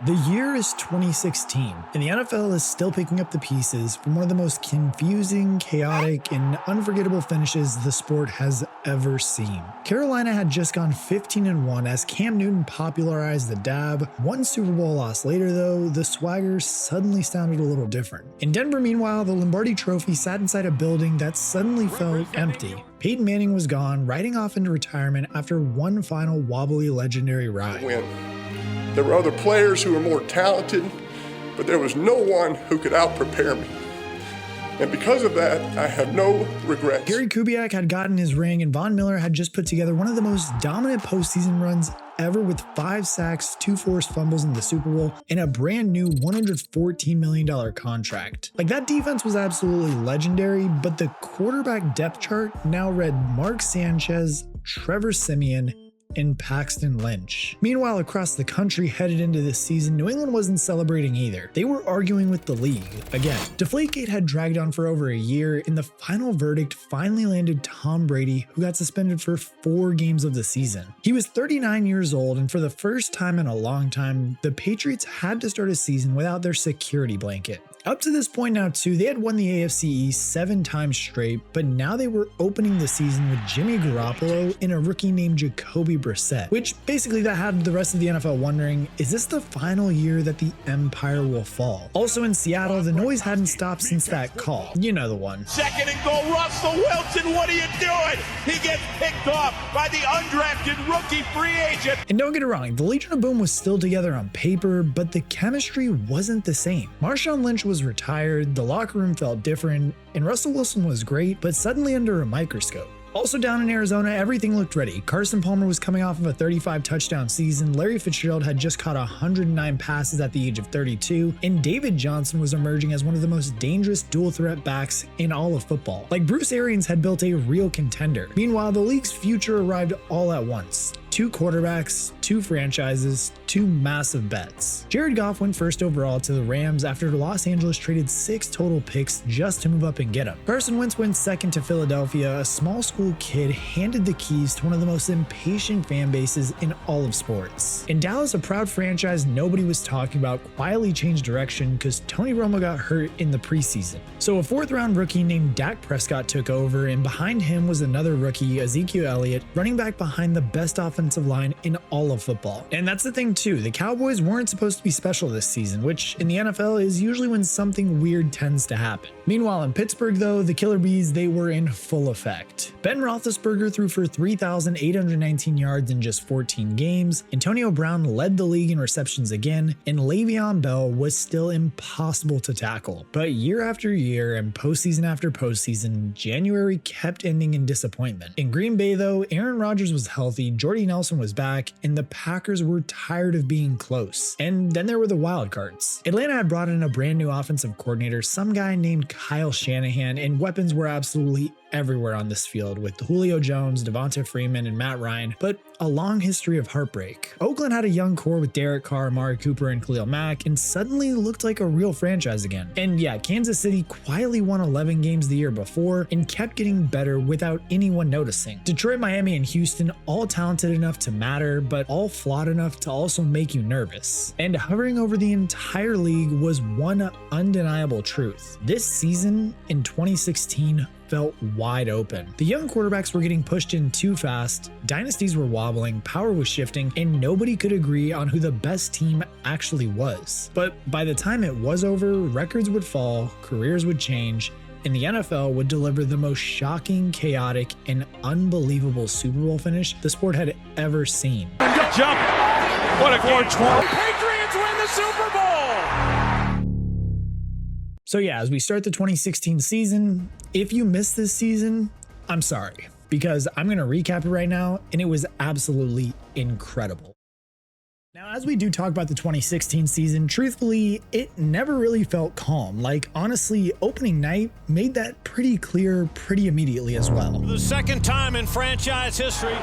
The year is 2016, and the NFL is still picking up the pieces from one of the most confusing, chaotic, and unforgettable finishes the sport has ever seen. Carolina had just gone 15-1 as Cam Newton popularized the dab. One Super Bowl loss later, though, the swagger suddenly sounded a little different. In Denver, meanwhile, the Lombardi Trophy sat inside a building that suddenly felt empty. Peyton Manning was gone, riding off into retirement after one final wobbly legendary ride. There were other players who were more talented, but there was no one who could out-prepare me. And because of that, I have no regrets. Gary Kubiak had gotten his ring, and Von Miller had just put together one of the most dominant postseason runs ever with 5 sacks, 2 forced fumbles in the Super Bowl, and a brand new $114 million contract. Like, that defense was absolutely legendary, but the quarterback depth chart now read Mark Sanchez, Trevor Siemian, and Paxton Lynch. Meanwhile, across the country headed into this season, New England wasn't celebrating either. They were arguing with the league. Again, Deflategate had dragged on for over a year, and the final verdict finally landed Tom Brady, who got suspended for 4 games of the season. He was 39 years old, and for the first time in a long time, the Patriots had to start a season without their security blanket. Up to this point now too, they had won the AFC East 7 times straight, but now they were opening the season with Jimmy Garoppolo and a rookie named Jacoby Brissett, which basically that had the rest of the NFL wondering, is this the final year that the empire will fall? Also in Seattle, the noise hadn't stopped since that call. You know the one. 2nd and goal, Russell Wilson, what are you doing? He gets picked off by the undrafted rookie free agent. And don't get it wrong, the Legion of Boom was still together on paper, but the chemistry wasn't the same. Marshawn Lynch was retired, the locker room felt different, and Russell Wilson was great, but suddenly under a microscope. Also down in Arizona, everything looked ready. Carson Palmer was coming off of a 35 touchdown season, Larry Fitzgerald had just caught 109 passes at the age of 32, and David Johnson was emerging as one of the most dangerous dual threat backs in all of football. Like, Bruce Arians had built a real contender. Meanwhile, the league's future arrived all at once. 2 quarterbacks, 2 franchises, 2 massive bets. Jared Goff went first overall to the Rams after Los Angeles traded 6 total picks just to move up and get him. Carson Wentz went second to Philadelphia. A small school kid handed the keys to one of the most impatient fan bases in all of sports. In Dallas, a proud franchise nobody was talking about quietly changed direction because Tony Romo got hurt in the preseason. So a 4th-round rookie named Dak Prescott took over, and behind him was another rookie, Ezekiel Elliott, running back behind the best offensive line in all of football. And that's the thing too, the Cowboys weren't supposed to be special this season, which in the NFL is usually when something weird tends to happen. Meanwhile, in Pittsburgh though, the Killer Bees, they were in full effect. Ben Roethlisberger threw for 3,819 yards in just 14 games, Antonio Brown led the league in receptions again, and Le'Veon Bell was still impossible to tackle. But year after year and postseason after postseason, January kept ending in disappointment. In Green Bay though, Aaron Rodgers was healthy, Jordy Nelson was back, and the Packers were tired of being close. And then there were the wild cards. Atlanta had brought in a brand new offensive coordinator, some guy named Kyle Shanahan, and weapons were absolutely everywhere on this field with Julio Jones, Devonta Freeman, and Matt Ryan, but a long history of heartbreak. Oakland had a young core with Derek Carr, Amari Cooper, and Khalil Mack, and suddenly looked like a real franchise again. And yeah, Kansas City quietly won 11 games the year before and kept getting better without anyone noticing. Detroit, Miami, and Houston, all talented enough to matter, but all flawed enough to also make you nervous. And hovering over the entire league was one undeniable truth. This season in 2016 felt wide open. The young quarterbacks were getting pushed in too fast, dynasties were wobbling, power was shifting, and nobody could agree on who the best team actually was. But by the time it was over, records would fall, careers would change, and the NFL would deliver the most shocking, chaotic, and unbelievable Super Bowl finish the sport had ever seen. Good jump! What a game! Patriots win the Super Bowl! So yeah, as we start the 2016 season, if you missed this season, I'm sorry, because I'm going to recap it right now, and it was absolutely incredible. Now, as we do talk about the 2016 season, truthfully, it never really felt calm. Like, honestly, opening night made that pretty clear pretty immediately as well. For the 2nd time in franchise history,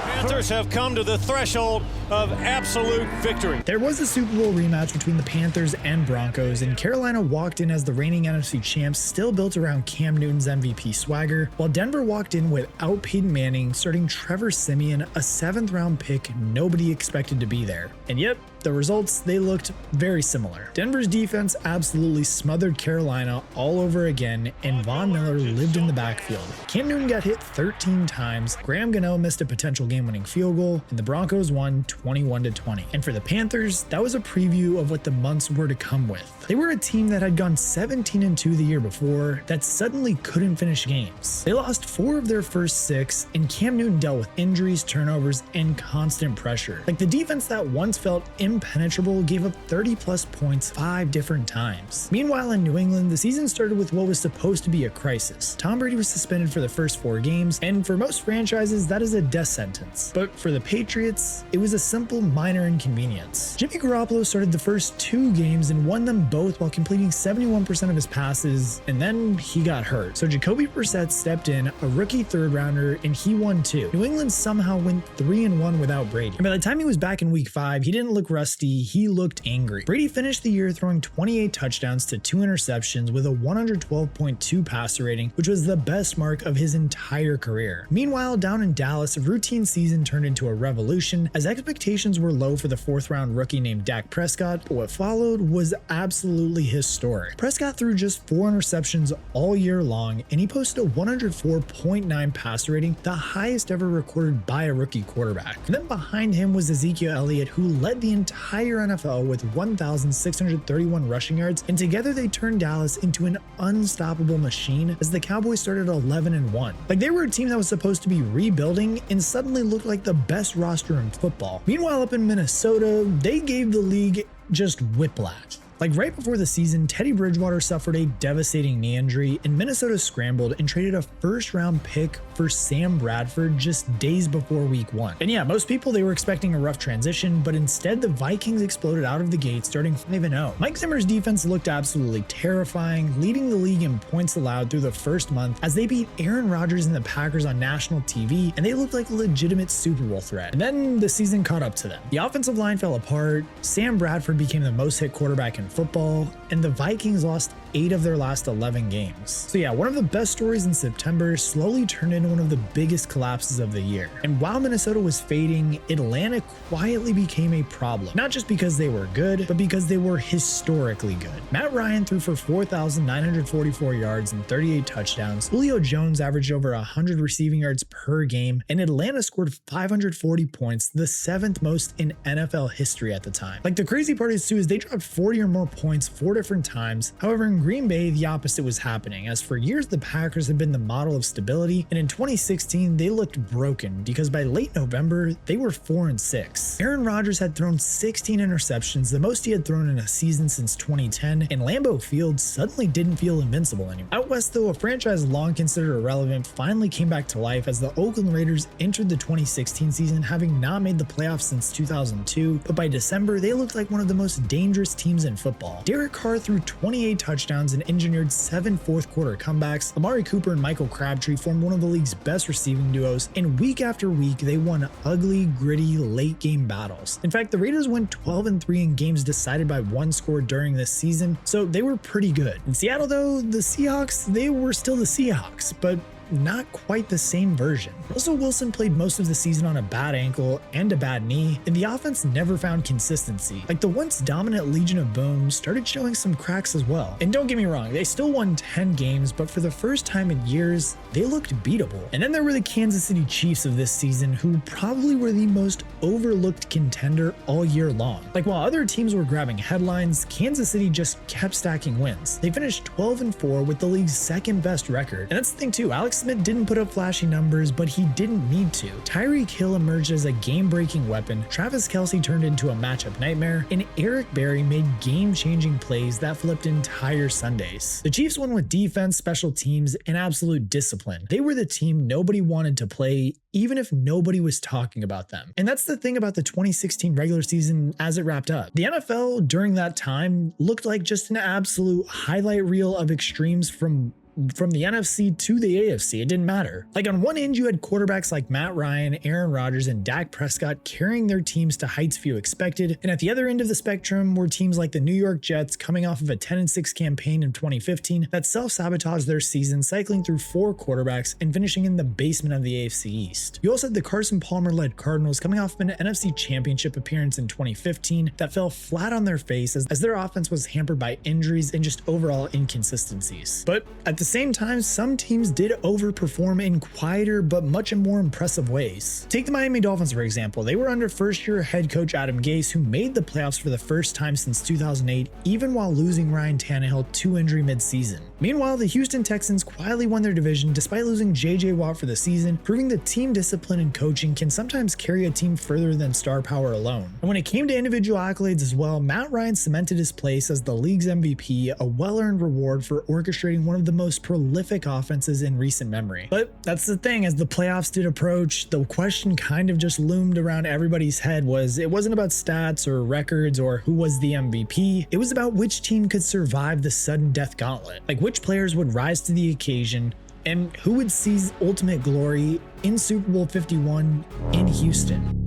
Panthers have come to the threshold of absolute victory. There was a Super Bowl rematch between the Panthers and Broncos, and Carolina walked in as the reigning NFC champs, still built around Cam Newton's MVP swagger, while Denver walked in without Peyton Manning, starting Trevor Siemian, a 7th-round pick nobody expected to be there. And yep, the results, they looked very similar. Denver's defense absolutely smothered Carolina all over again, and Von Miller lived in the backfield. Cam Newton got hit 13 times, Graham Gano missed a potential game-winning field goal, and the Broncos won 21-20. And for the Panthers, that was a preview of what the months were to come with. They were a team that had gone 17-2 the year before that suddenly couldn't finish games. They lost 4 of their first 6, and Cam Newton dealt with injuries, turnovers, and constant pressure. Like, the defense that once felt impenetrable gave up 30+ points 5 different times. Meanwhile, in New England, the season started with what was supposed to be a crisis. Tom Brady was suspended for the first 4 games, and for most franchises, that is a death sentence. But for the Patriots, it was a simple minor inconvenience. Jimmy Garoppolo started the first 2 games and won them both while completing 71% of his passes, and then he got hurt. So Jacoby Brissett stepped in, a rookie 3rd rounder, and he won too. New England somehow went 3-1 without Brady. And by the time he was back in week 5, he didn't look rusty, he looked angry. Brady finished the year throwing 28 touchdowns to 2 interceptions with a 112.2 passer rating, which was the best mark of his entire career. Meanwhile, down in Dallas, a routine season turned into a revolution as expectations were low for the 4th round rookie named Dak Prescott, but what followed was absolutely historic. Prescott threw just 4 interceptions all year long, and he posted a 104.9 passer rating, the highest ever recorded by a rookie quarterback. And then behind him was Ezekiel Elliott, who led the entire NFL with 1,631 rushing yards, and together they turned Dallas into an unstoppable machine as the Cowboys started 11-1. Like, they were a team that was supposed to be rebuilding and suddenly looked like the best roster in football. Meanwhile, up in Minnesota, they gave the league just whiplash. Like, right before the season, Teddy Bridgewater suffered a devastating knee injury, and Minnesota scrambled and traded a 1st-round pick for Sam Bradford just days before week 1. And yeah, most people, they were expecting a rough transition, but instead the Vikings exploded out of the gate, starting 5-0. Mike Zimmer's defense looked absolutely terrifying, leading the league in points allowed through the first month as they beat Aaron Rodgers and the Packers on national TV, and they looked like a legitimate Super Bowl threat. And then the season caught up to them. The offensive line fell apart, Sam Bradford became the most hit quarterback in football, and the Vikings lost 8 of their last 11 games. So yeah, one of the best stories in September slowly turned into one of the biggest collapses of the year. And while Minnesota was fading, Atlanta quietly became a problem. Not just because they were good, but because they were historically good. Matt Ryan threw for 4,944 yards and 38 touchdowns. Julio Jones averaged over 100 receiving yards per game, and Atlanta scored 540 points, the 7th most in NFL history at the time. Like, the crazy part is too, is they dropped 40 or more points 4 different times. However, in Green Bay, the opposite was happening, as for years the Packers have been the model of stability, and in 2016 they looked broken because by late November they were 4-6. Aaron Rodgers had thrown 16 interceptions, the most he had thrown in a season since 2010, and Lambeau Field suddenly didn't feel invincible anymore. Out west though, a franchise long considered irrelevant finally came back to life as the Oakland Raiders entered the 2016 season having not made the playoffs since 2002, but by December they looked like one of the most dangerous teams in football. Derek Carr threw 28 touchdowns and engineered 7 fourth-quarter comebacks. Amari Cooper and Michael Crabtree formed one of the league's best receiving duos, and week after week they won ugly, gritty, late-game battles. In fact, the Raiders went 12-3 in games decided by 1 score during this season, so they were pretty good. In Seattle though, the Seahawks, they were still the Seahawks, but not quite the same version. Russell Wilson played most of the season on a bad ankle and a bad knee, and the offense never found consistency. Like, the once dominant Legion of Boom started showing some cracks as well. And don't get me wrong, they still won 10 games, but for the first time in years, they looked beatable. And then there were the Kansas City Chiefs of this season, who probably were the most overlooked contender all year long. Like, while other teams were grabbing headlines, Kansas City just kept stacking wins. They finished 12-4 with the league's 2nd best record. And that's the thing too, Alex Smith didn't put up flashy numbers, but he didn't need to. Tyreek Hill emerged as a game-breaking weapon, Travis Kelce turned into a matchup nightmare, and Eric Berry made game-changing plays that flipped entire Sundays. The Chiefs won with defense, special teams, and absolute discipline. They were the team nobody wanted to play, even if nobody was talking about them. And that's the thing about the 2016 regular season as it wrapped up. The NFL during that time looked like just an absolute highlight reel of extremes from from the NFC to the AFC, it didn't matter. Like on one end, you had quarterbacks like Matt Ryan, Aaron Rodgers, and Dak Prescott carrying their teams to heights few expected. And at the other end of the spectrum were teams like the New York Jets coming off of a 10-6 campaign in 2015 that self-sabotaged their season, cycling through 4 quarterbacks and finishing in the basement of the AFC East. You also had the Carson Palmer-led Cardinals coming off of an NFC Championship appearance in 2015 that fell flat on their face as their offense was hampered by injuries and just overall inconsistencies. But at the same time, some teams did overperform in quieter but much more impressive ways. Take the Miami Dolphins for example. They were under first-year head coach Adam Gase, who made the playoffs for the first time since 2008, even while losing Ryan Tannehill to injury mid-season. Meanwhile, the Houston Texans quietly won their division despite losing J.J. Watt for the season, proving that team discipline and coaching can sometimes carry a team further than star power alone. And when it came to individual accolades as well, Matt Ryan cemented his place as the league's MVP, a well-earned reward for orchestrating one of the most prolific offenses in recent memory. But that's the thing, as the playoffs did approach, the question kind of just loomed around everybody's head it wasn't about stats or records or who was the MVP, it was about which team could survive the sudden death gauntlet. Like which players would rise to the occasion and who would seize ultimate glory in Super Bowl 51 in Houston.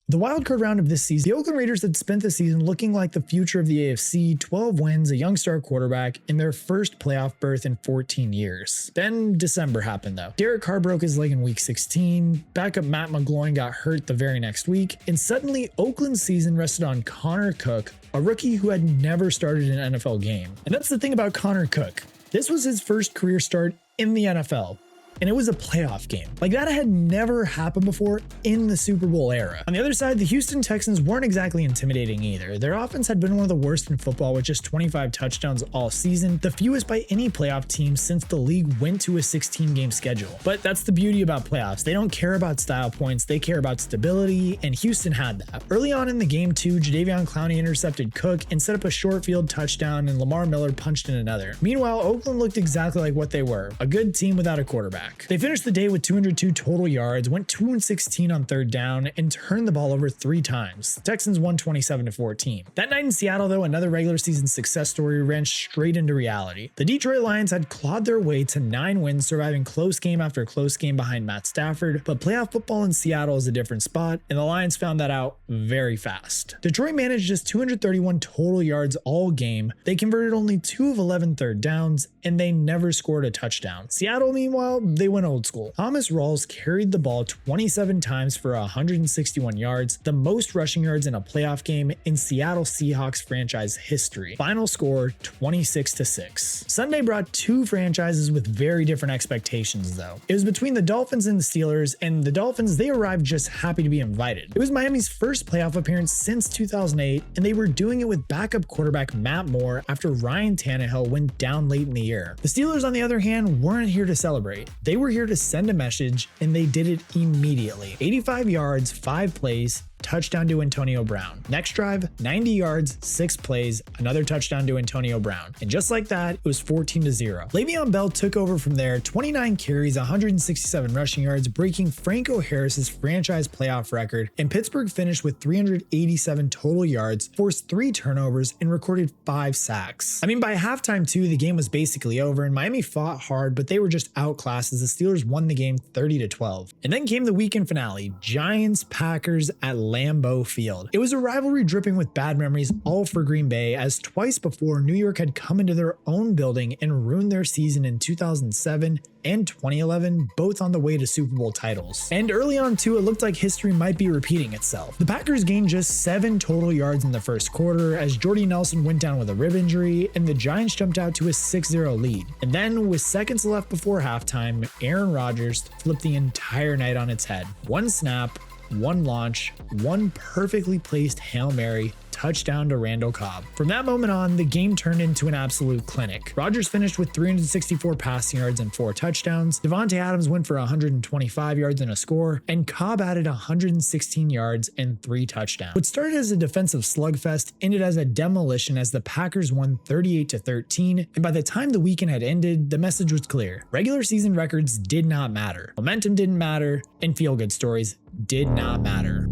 The wildcard round of this season, the Oakland Raiders had spent the season looking like the future of the AFC, 12 wins, a young star quarterback, in their first playoff berth in 14 years. Then December happened though. Derek Carr broke his leg in week 16, backup Matt McGloin got hurt the very next week, and suddenly Oakland's season rested on Connor Cook, a rookie who had never started an NFL game. And that's the thing about Connor Cook. This was his first career start in the NFL. And it was a playoff game. Like that had never happened before in the Super Bowl era. On the other side, the Houston Texans weren't exactly intimidating either. Their offense had been one of the worst in football with just 25 touchdowns all season, the fewest by any playoff team since the league went to a 16-game schedule. But that's the beauty about playoffs. They don't care about style points, they care about stability, and Houston had that. Early on in the game too, Jadeveon Clowney intercepted Cook and set up a short field touchdown, and Lamar Miller punched in another. Meanwhile, Oakland looked exactly like what they were, a good team without a quarterback. They finished the day with 202 total yards, went 2-16 on third down, and turned the ball over 3 times. The Texans won 27-14. That night in Seattle, though, another regular season success story ran straight into reality. The Detroit Lions had clawed their way to 9 wins, surviving close game after close game behind Matt Stafford, but playoff football in Seattle is a different spot, and the Lions found that out very fast. Detroit managed just 231 total yards all game. They converted only 2 of 11 third downs, and they never scored a touchdown. Seattle, meanwhile, they went old school. Thomas Rawls carried the ball 27 times for 161 yards, the most rushing yards in a playoff game in Seattle Seahawks franchise history. Final score 26-6. Sunday brought 2 franchises with very different expectations though. It was between the Dolphins and the Steelers, and the Dolphins, they arrived just happy to be invited. It was Miami's first playoff appearance since 2008, and they were doing it with backup quarterback Matt Moore after Ryan Tannehill went down late in the year. The Steelers, on the other hand, weren't here to celebrate. They were here to send a message, and they did it immediately. 85 yards, 5 plays, touchdown to Antonio Brown. Next drive, 90 yards, 6 plays, another touchdown to Antonio Brown. And just like that, it was 14-0. Le'Veon Bell took over from there, 29 carries, 167 rushing yards, breaking Franco Harris's franchise playoff record, and Pittsburgh finished with 387 total yards, forced 3 turnovers, and recorded 5 sacks. I mean, by halftime too, the game was basically over, and Miami fought hard, but they were just outclassed as the Steelers won the game 30-12. And then came the weekend finale, Giants-Packers at Lambeau Field. It was a rivalry dripping with bad memories, all for Green Bay, as twice before New York had come into their own building and ruined their season in 2007 and 2011, both on the way to Super Bowl titles. And early on too, it looked like history might be repeating itself. The Packers gained just 7 total yards in the first quarter as Jordy Nelson went down with a rib injury, and the Giants jumped out to a 6-0 lead. And then, with seconds left before halftime, Aaron Rodgers flipped the entire night on its head. 1 snap, 1 launch, 1 perfectly placed Hail Mary, touchdown to Randall Cobb. From that moment on, the game turned into an absolute clinic. Rodgers finished with 364 passing yards and 4 touchdowns. Devontae Adams went for 125 yards and a score, and Cobb added 116 yards and 3 touchdowns. What started as a defensive slugfest ended as a demolition as the Packers won 38-13, and by the time the weekend had ended, the message was clear. Regular season records did not matter. Momentum didn't matter, and feel-good stories did not matter.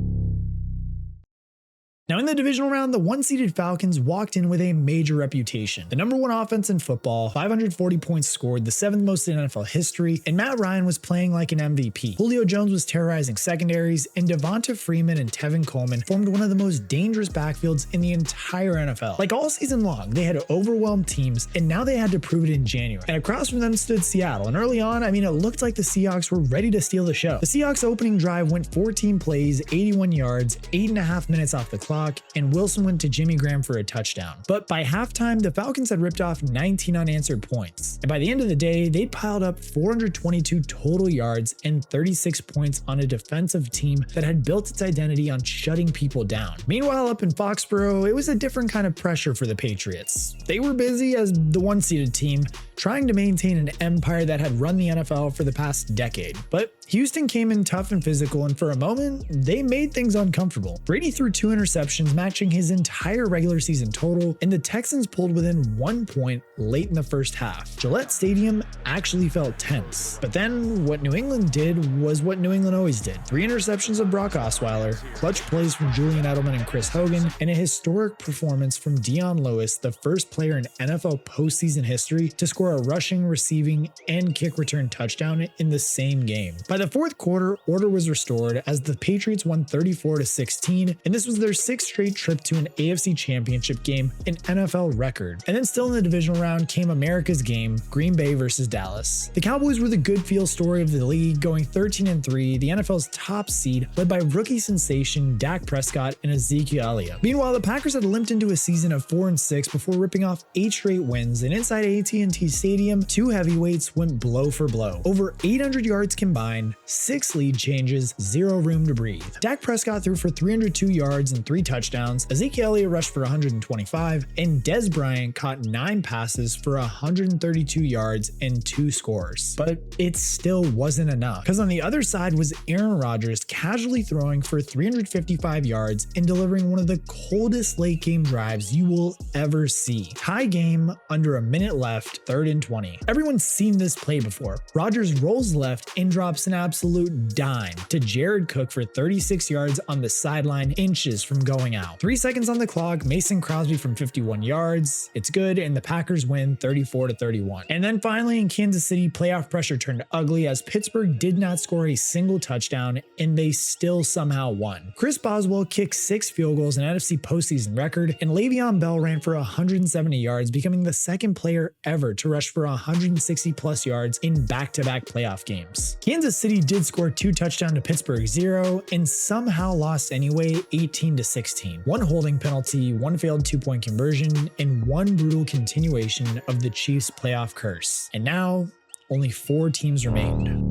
Now in the divisional round, the one-seeded Falcons walked in with a major reputation. The number one offense in football, 540 points scored, the 7th most in NFL history, and Matt Ryan was playing like an MVP. Julio Jones was terrorizing secondaries, and Devonta Freeman and Tevin Coleman formed one of the most dangerous backfields in the entire NFL. Like all season long, they had overwhelmed teams, and now they had to prove it in January. And across from them stood Seattle, and early on, it looked like the Seahawks were ready to steal the show. The Seahawks opening drive went 14 plays, 81 yards, 8.5 minutes off the clock, and Wilson went to Jimmy Graham for a touchdown. But by halftime, the Falcons had ripped off 19 unanswered points. And by the end of the day, they'd piled up 422 total yards and 36 points on a defensive team that had built its identity on shutting people down. Meanwhile, up in Foxborough, it was a different kind of pressure for the Patriots. They were busy as the one-seeded team, trying to maintain an empire that had run the NFL for the past decade. But Houston came in tough and physical, and for a moment, they made things uncomfortable. Brady threw 2 interceptions, matching his entire regular season total, and the Texans pulled within 1 point late in the first half. Gillette Stadium actually felt tense. But then what New England did was what New England always did. 3 interceptions of Brock Osweiler, clutch plays from Julian Edelman and Chris Hogan, and a historic performance from Dion Lewis, the first player in NFL postseason history to score a rushing, receiving, and kick return touchdown in the same game. By the fourth quarter, order was restored as the Patriots won 34-16, and this was their 6th straight trip to an AFC Championship game, an NFL record. And then still in the divisional round came America's game, Green Bay versus Dallas. The Cowboys were the good feel story of the league, going 13-3, the NFL's top seed, led by rookie sensation Dak Prescott and Ezekiel Elliott. Meanwhile, the Packers had limped into a season of 4-6 before ripping off 8 straight wins, and inside AT&T Stadium, 2 heavyweights went blow for blow. Over 800 yards combined, 6 lead changes, 0 room to breathe. Dak Prescott threw for 302 yards and 3 touchdowns, Ezekiel Elliott rushed for 125, and Dez Bryant caught 9 passes for 132 yards and 2 scores. But it still wasn't enough, because on the other side was Aaron Rodgers casually throwing for 355 yards and delivering one of the coldest late game drives you will ever see. Tie game, under a minute left, 3rd and 20. Everyone's seen this play before. Rodgers rolls left and drops an absolute dime to Jared Cook for 36 yards on the sideline, inches from going out. 3 seconds on the clock, Mason Crosby from 51 yards. It's good, and the Packers win 34-31. And then finally in Kansas City, playoff pressure turned ugly as Pittsburgh did not score a single touchdown, and they still somehow won. Chris Boswell kicked 6 field goals, an NFC postseason record, and Le'Veon Bell ran for 170 yards, becoming the 2nd player ever to rush for 160 plus yards in back-to-back playoff games. Kansas City did score 2 touchdowns to Pittsburgh 0, and somehow lost anyway, 18-16. 1 holding penalty, 1 failed 2-point conversion, and 1 brutal continuation of the Chiefs' playoff curse. And now, only 4 teams remained.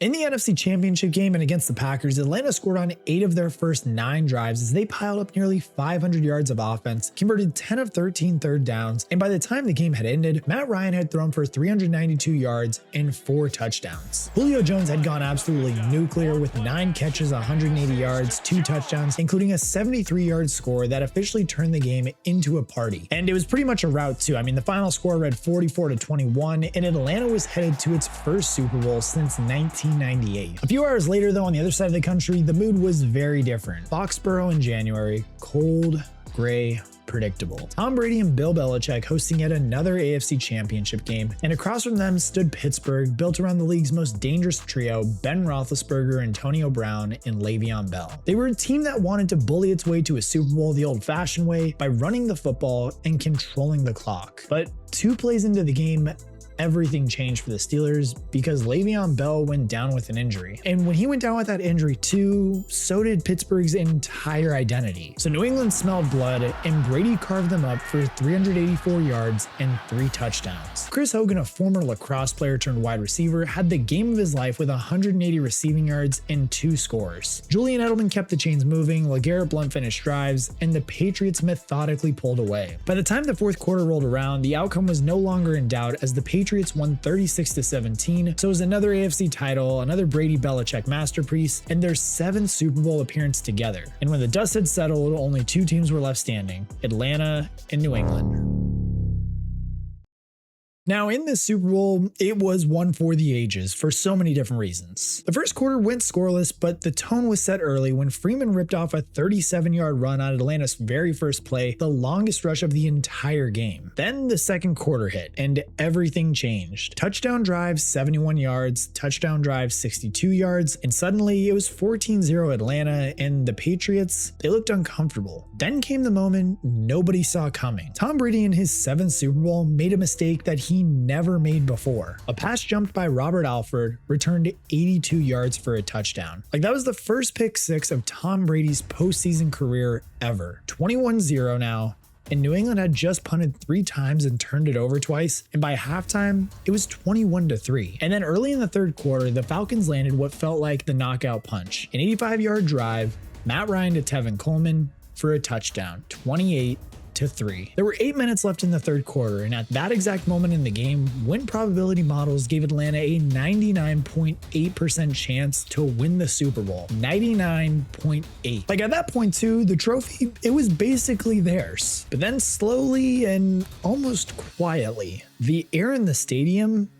In the NFC Championship game and against the Packers, Atlanta scored on 8 of their first 9 drives as they piled up nearly 500 yards of offense, converted 10 of 13 third downs, and by the time the game had ended, Matt Ryan had thrown for 392 yards and 4 touchdowns. Julio Jones had gone absolutely nuclear with 9 catches, 180 yards, 2 touchdowns, including a 73-yard score that officially turned the game into a party. And it was pretty much a rout too. The final score read 44-21, and Atlanta was headed to its first Super Bowl since 1998. A few hours later, though, on the other side of the country, the mood was very different. Foxborough in January, cold, gray, predictable. Tom Brady and Bill Belichick hosting yet another AFC Championship game, and across from them stood Pittsburgh, built around the league's most dangerous trio, Ben Roethlisberger, Antonio Brown, and Le'Veon Bell. They were a team that wanted to bully its way to a Super Bowl the old-fashioned way by running the football and controlling the clock. But 2 plays into the game, everything changed for the Steelers because Le'Veon Bell went down with an injury. And when he went down with that injury too, so did Pittsburgh's entire identity. So New England smelled blood, and Brady carved them up for 384 yards and 3 touchdowns. Chris Hogan, a former lacrosse player turned wide receiver, had the game of his life with 180 receiving yards and 2 scores. Julian Edelman kept the chains moving, LeGarrette Blount finished drives, and the Patriots methodically pulled away. By the time the fourth quarter rolled around, the outcome was no longer in doubt as the Patriots won 36-17, so it was another AFC title, another Brady Belichick masterpiece, and their 7th Super Bowl appearance together. And when the dust had settled, only 2 teams were left standing, Atlanta and New England. Now, in this Super Bowl, it was one for the ages for so many different reasons. The first quarter went scoreless, but the tone was set early when Freeman ripped off a 37-yard run on Atlanta's very first play, the longest rush of the entire game. Then the second quarter hit, and everything changed. Touchdown drive, 71 yards, touchdown drive, 62 yards, and suddenly it was 14-0 Atlanta, and the Patriots, they looked uncomfortable. Then came the moment nobody saw coming. Tom Brady in his 7th Super Bowl made a mistake that he never made before. A pass jumped by Robert Alford returned 82 yards for a touchdown. Like, that was the first pick six of Tom Brady's postseason career ever. 21-0 now, and New England had just punted 3 times and turned it over twice, and by halftime, it was 21-3. And then early in the third quarter, the Falcons landed what felt like the knockout punch. An 85-yard drive, Matt Ryan to Tevin Coleman for a touchdown, 28-3. There were 8 minutes left in the third quarter, and at that exact moment in the game, win probability models gave Atlanta a 99.8% chance to win the Super Bowl. 99.8. Like, at that point too, the trophy, it was basically theirs. But then slowly and almost quietly, the air in the stadium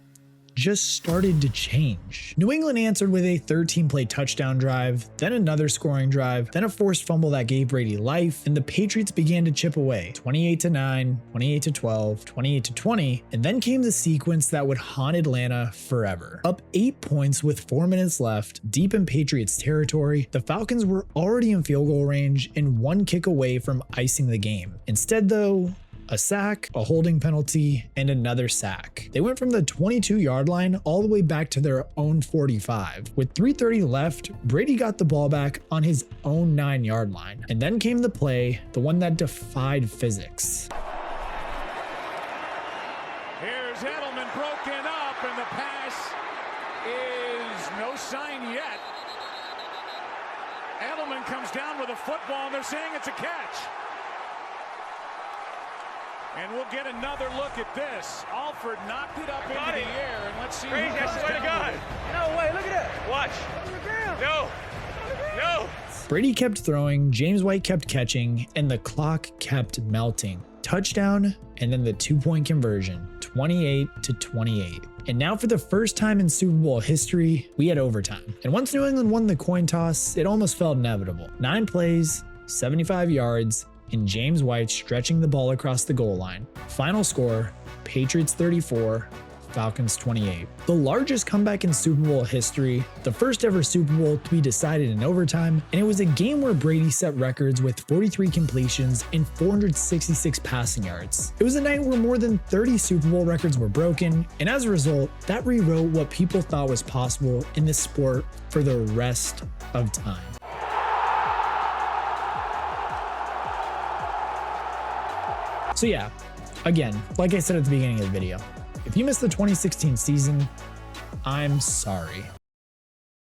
just started to change. New England answered with a 13-play touchdown drive, then another scoring drive, then a forced fumble that gave Brady life, and the Patriots began to chip away. 28-9, 28-12, 28-20, and then came the sequence that would haunt Atlanta forever. Up 8 points with 4 minutes left, deep in Patriots territory, the Falcons were already in field goal range and 1 kick away from icing the game. Instead though, a sack, a holding penalty, and another sack. They went from the 22-yard line all the way back to their own 45. With 3:30 left, Brady got the ball back on his own 9-yard line. And then came the play, the one that defied physics. Here's Edelman broken up, and the pass is no sign yet. Edelman comes down with a football, and they're saying it's a catch. And we'll get another look at this. Alford knocked it up into the air, and let's see Crazy, who I comes swear to down God. with it. No way, look at that. Watch. No. No. Brady kept throwing, James White kept catching, and the clock kept melting. Touchdown, and then the 2-point conversion, 28-28. And now for the first time in Super Bowl history, we had overtime. And once New England won the coin toss, it almost felt inevitable. 9 plays, 75 yards, and James White stretching the ball across the goal line. Final score, Patriots 34, Falcons 28. The largest comeback in Super Bowl history, the first ever Super Bowl to be decided in overtime, and it was a game where Brady set records with 43 completions and 466 passing yards. It was a night where more than 30 Super Bowl records were broken, and as a result, that rewrote what people thought was possible in this sport for the rest of time. So yeah, again, like I said at the beginning of the video, if you missed the 2016 season, I'm sorry.